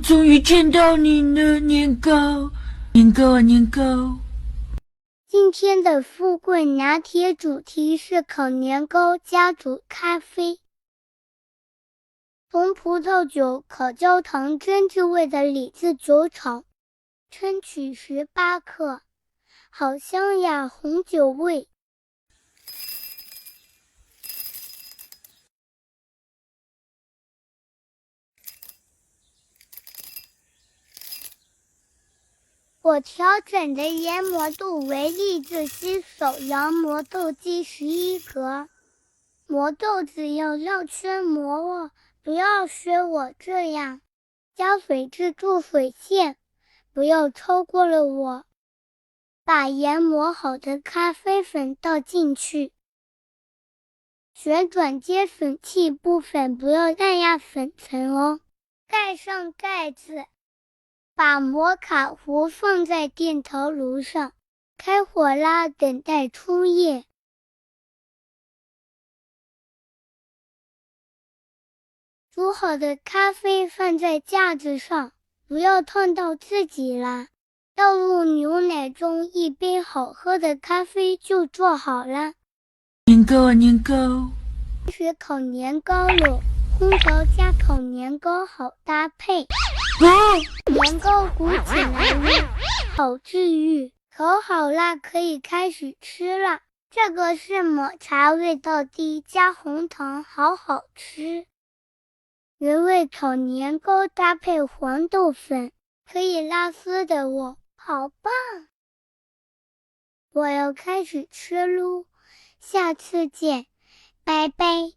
终于见到你了，年糕，年糕啊，年糕。今天的富贵拿铁主题是烤年糕加煮咖啡。红葡萄酒烤焦糖真滋味的李子酒厂，称取18克，好香呀，红酒味。我调整的研磨度为立志新手摇磨豆机11格，磨豆子要绕圈磨哦，不要学我这样，加水至注水线，不要超过了我。把研磨好的咖啡粉倒进去，旋转接粉器部分不要按压粉层哦，盖上盖子。把摩卡壶放在电陶炉上，开火啦，等待出液。煮好的咖啡放在架子上，不要烫到自己啦。倒入牛奶中，一杯好喝的咖啡就做好了。年糕啊，年糕。开始烤年糕了，烘烤加烤年糕好搭配。年糕鼓起来了，好治愈。烤好啦，可以开始吃了。这个是抹茶味道低加红糖，好好吃。原味烤年糕搭配黄豆粉，可以拉丝的哦，好棒！我要开始吃喽，下次见，拜拜。